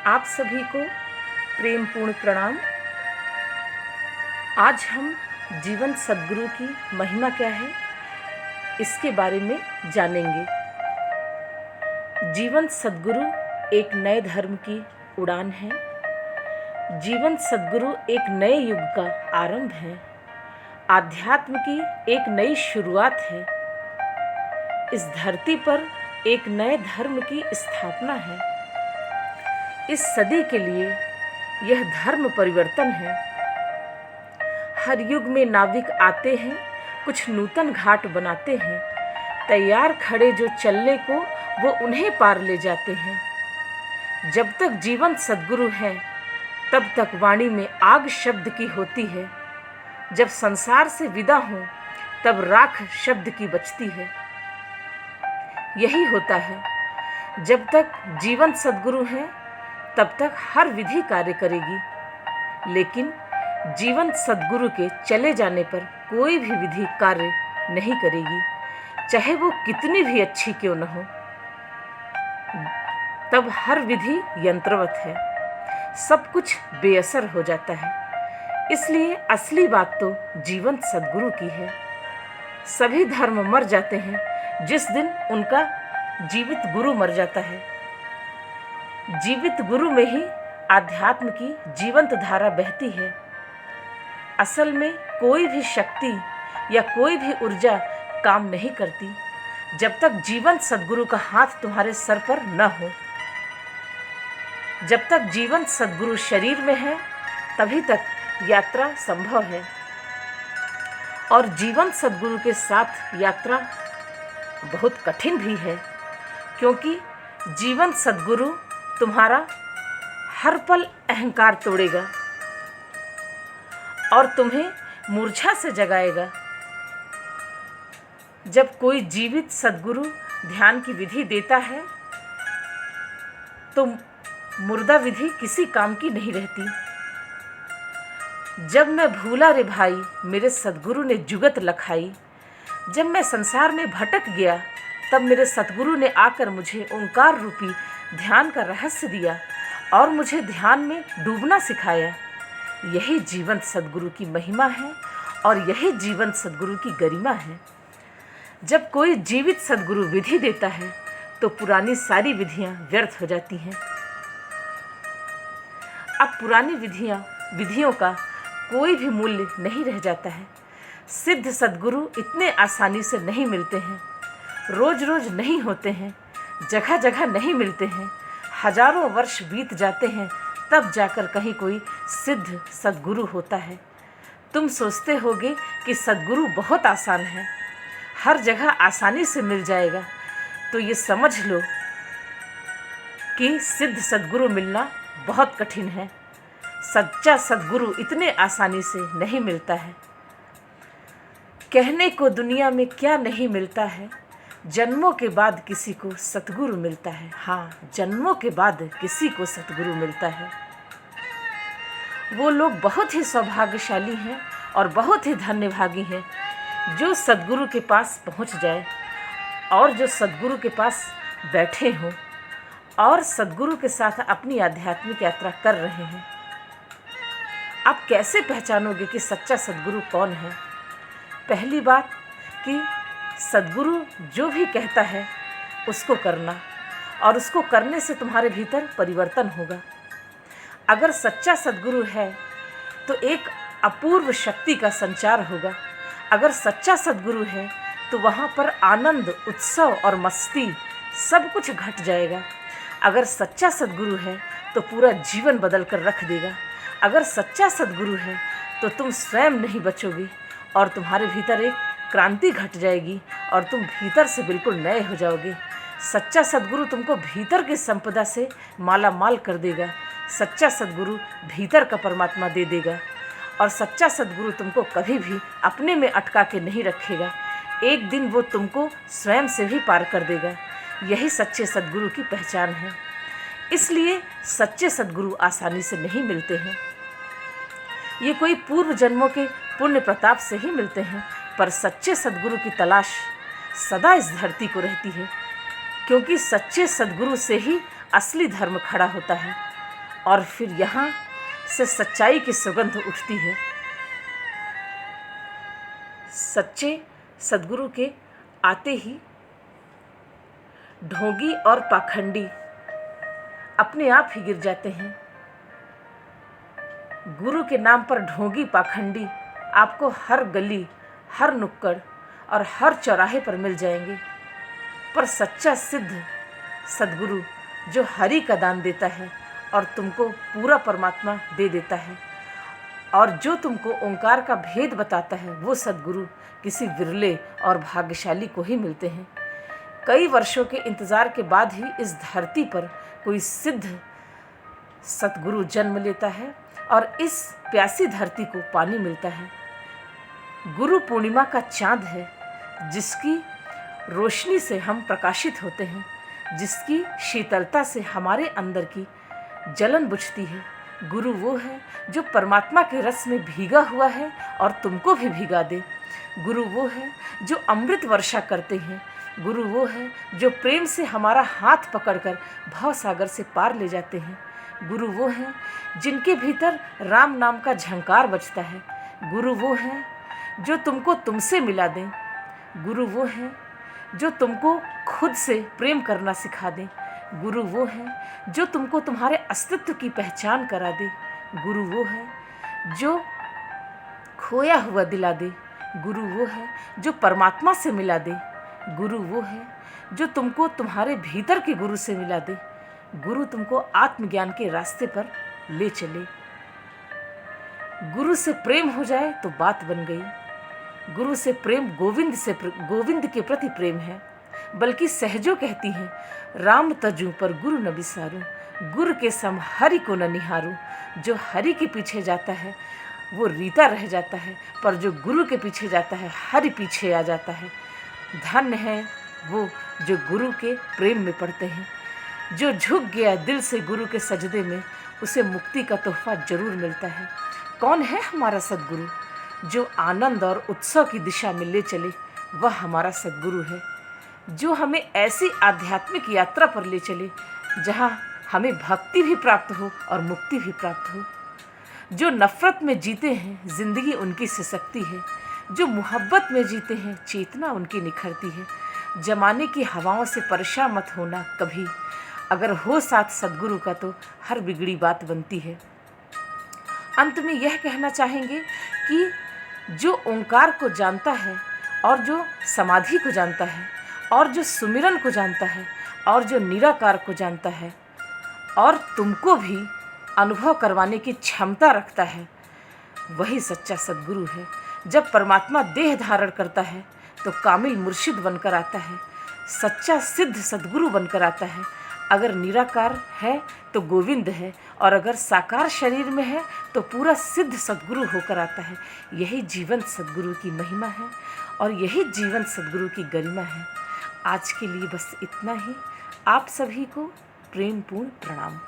आप सभी को प्रेम पूर्ण प्रणाम। आज हम जीवन सद्गुरु की महिमा क्या है इसके बारे में जानेंगे। जीवन सद्गुरु एक नए धर्म की उड़ान है। जीवन सद्गुरु एक नए युग का आरंभ है। आध्यात्म की एक नई शुरुआत है। इस धरती पर एक नए धर्म की स्थापना है। इस सदी के लिए यह धर्म परिवर्तन है। हर युग में नाविक आते हैं, कुछ नूतन घाट बनाते हैं। तैयार खड़े जो चलने को वो उन्हें पार ले जाते हैं। जब तक जीवन सद्गुरु है तब तक वाणी में आग शब्द की होती है। जब संसार से विदा हो तब राख शब्द की बचती है। यही होता है, जब तक जीवन सद्गुरु है तब तक हर विधि कार्य करेगी, लेकिन जीवन सद्गुरु के चले जाने पर कोई भी विधि कार्य नहीं करेगी, चाहे वो कितनी भी अच्छी क्यों न हो। तब हर विधि यंत्रवत है, सब कुछ बेअसर हो जाता है। इसलिए असली बात तो जीवन सद्गुरु की है। सभी धर्म मर जाते हैं जिस दिन उनका जीवित गुरु मर जाता है। जीवित गुरु में ही आध्यात्म की जीवंत धारा बहती है। असल में कोई भी शक्ति या कोई भी ऊर्जा काम नहीं करती जब तक जीवन सद्गुरु का हाथ तुम्हारे सर पर न हो। जब तक जीवन सद्गुरु शरीर में है तभी तक यात्रा संभव है। और जीवन सद्गुरु के साथ यात्रा बहुत कठिन भी है, क्योंकि जीवन सद्गुरु तुम्हारा हर पल अहंकार तोड़ेगा और तुम्हें मूर्छा से जगाएगा। जब कोई जीवित सद्गुरु ध्यान की विधि देता है तो मुर्दा विधि किसी काम की नहीं रहती। जब मैं भूला रे भाई मेरे सद्गुरु ने जुगत लखाई। जब मैं संसार में भटक गया तब मेरे सद्गुरु ने आकर मुझे ओंकार रूपी ध्यान का रहस्य दिया और मुझे ध्यान में डूबना सिखाया। यही जीवन सद्गुरु की महिमा है और यही जीवन सद्गुरु की गरिमा है। जब कोई जीवित सद्गुरु विधि देता है तो पुरानी सारी विधियां व्यर्थ हो जाती हैं। अब पुरानी विधियों का कोई भी मूल्य नहीं रह जाता है। सिद्ध सद्गुरु इतने आसानी से नहीं मिलते हैं, रोज रोज नहीं होते हैं, जगह जगह नहीं मिलते हैं। हजारों वर्ष बीत जाते हैं तब जाकर कहीं कोई सिद्ध सद्गुरु होता है। तुम सोचते होगे कि सद्गुरु बहुत आसान है, हर जगह आसानी से मिल जाएगा, तो ये समझ लो कि सिद्ध सद्गुरु मिलना बहुत कठिन है। सच्चा सद्गुरु इतने आसानी से नहीं मिलता है। कहने को दुनिया में क्या नहीं मिलता है, जन्मों के बाद किसी को सतगुरु मिलता है। हाँ, जन्मों के बाद किसी को सतगुरु मिलता है। वो लोग बहुत ही सौभाग्यशाली हैं और बहुत ही धन्यभागी हैं जो सद्गुरु के पास पहुंच जाए और जो सद्गुरु के पास बैठे हों और सद्गुरु के साथ अपनी आध्यात्मिक यात्रा कर रहे हैं। आप कैसे पहचानोगे कि सच्चा सद्गुरु कौन है? पहली बात कि सद्गुरु जो भी कहता है उसको करना, और उसको करने से तुम्हारे भीतर परिवर्तन होगा। अगर सच्चा सद्गुरु है तो एक अपूर्व शक्ति का संचार होगा। अगर सच्चा सद्गुरु है तो वहाँ पर आनंद, उत्सव और मस्ती सब कुछ घट जाएगा। अगर सच्चा सद्गुरु है तो पूरा जीवन बदल कर रख देगा। अगर सच्चा सद्गुरु है तो तुम स्वयं नहीं बचोगे और तुम्हारे भीतर एक क्रांति घट जाएगी और तुम भीतर से बिल्कुल नए हो जाओगे। सच्चा सद्गुरु तुमको भीतर की संपदा से माला माल कर देगा। सच्चा सद्गुरु भीतर का परमात्मा दे देगा और सच्चा सद्गुरु तुमको कभी भी अपने में अटका के नहीं रखेगा। एक दिन वो तुमको स्वयं से भी पार कर देगा। यही सच्चे सद्गुरु की पहचान है। इसलिए सच्चे सद्गुरु आसानी से नहीं मिलते हैं। ये कोई पूर्व जन्मों के पुण्य प्रताप से ही मिलते हैं, पर सच्चे सद्गुरु की तलाश सदा इस धरती को रहती है, क्योंकि सच्चे सद्गुरु से ही असली धर्म खड़ा होता है। और फिर यहाँ से सच्चाई की सुगंध उठती है। सच्चे सद्गुरु के आते ही ढोंगी और पाखंडी अपने आप ही गिर जाते हैं। गुरु के नाम पर ढोंगी पाखंडी आपको हर गली, हर नुक्कड़ और हर चौराहे पर मिल जाएंगे। पर सच्चा सिद्ध सद्गुरु जो हरि का दान देता है और तुमको पूरा परमात्मा दे देता है, और जो तुमको ओंकार का भेद बताता है, वो सद्गुरु किसी विरले और भाग्यशाली को ही मिलते हैं। कई वर्षों के इंतज़ार के बाद ही इस धरती पर कोई सिद्ध सद्गुरु जन्म लेता है और इस प्यासी धरती को पानी मिलता है। गुरु पूर्णिमा का चाँद है, जिसकी रोशनी से हम प्रकाशित होते हैं, जिसकी शीतलता से हमारे अंदर की जलन बुझती है। गुरु वो है जो परमात्मा के रस में भीगा हुआ है और तुमको भी भिगा दे। गुरु वो है जो अमृत वर्षा करते हैं। गुरु वो है जो प्रेम से हमारा हाथ पकड़कर भव सागर से पार ले जाते हैं। गुरु वो है जिनके भीतर राम नाम का झंकार बजता है। गुरु वो है जो तुमको तुमसे मिला दें। गुरु वो है जो तुमको खुद से प्रेम करना सिखा दें। गुरु वो है जो तुमको तुम्हारे अस्तित्व की पहचान करा दे। गुरु वो है जो खोया हुआ दिला दे। गुरु वो है जो परमात्मा से मिला दे। गुरु वो है जो तुमको तुम्हारे भीतर के गुरु से मिला दे। गुरु तुमको आत्मज्ञान के रास्ते पर ले चले। गुरु से प्रेम हो जाए तो बात बन गई। गुरु से प्रेम गोविंद के प्रति प्रेम है। बल्कि सहजो कहती हैं, राम तजू पर गुरु न बिसारूं, गुरु के सम हरि को न निहारूं। जो हरि के पीछे जाता है वो रीता रह जाता है, पर जो गुरु के पीछे जाता है हरि पीछे आ जाता है। धन्य है वो जो गुरु के प्रेम में पड़ते हैं। जो झुक गया दिल से गुरु के सजदे में, उसे मुक्ति का तोहफा जरूर मिलता है। कौन है हमारा सद्गुरु? जो आनंद और उत्सव की दिशा में ले चले, वह हमारा सद्गुरु है। जो हमें ऐसी आध्यात्मिक यात्रा पर ले चले जहाँ हमें भक्ति भी प्राप्त हो और मुक्ति भी प्राप्त हो। जो नफ़रत में जीते हैं, जिंदगी उनकी सिसकती है। जो मोहब्बत में जीते हैं, चेतना उनकी निखरती है। जमाने की हवाओं से परेशान मत होना कभी, अगर हो साथ सद्गुरु का तो हर बिगड़ी बात बनती है। अंत में यह कहना चाहेंगे कि जो ओंकार को जानता है और जो समाधि को जानता है और जो सुमिरन को जानता है और जो निराकार को जानता है और तुमको भी अनुभव करवाने की क्षमता रखता है, वही सच्चा सद्गुरु है। जब परमात्मा देह धारण करता है तो कामिल मुर्शिद बनकर आता है, सच्चा सिद्ध सद्गुरु बनकर आता है। अगर निराकार है तो गोविंद है, और अगर साकार शरीर में है तो पूरा सिद्ध सद्गुरु होकर आता है। यही जीवंत सद्गुरु की महिमा है और यही जीवंत सद्गुरु की गरिमा है। आज के लिए बस इतना ही। आप सभी को प्रेमपूर्ण प्रणाम।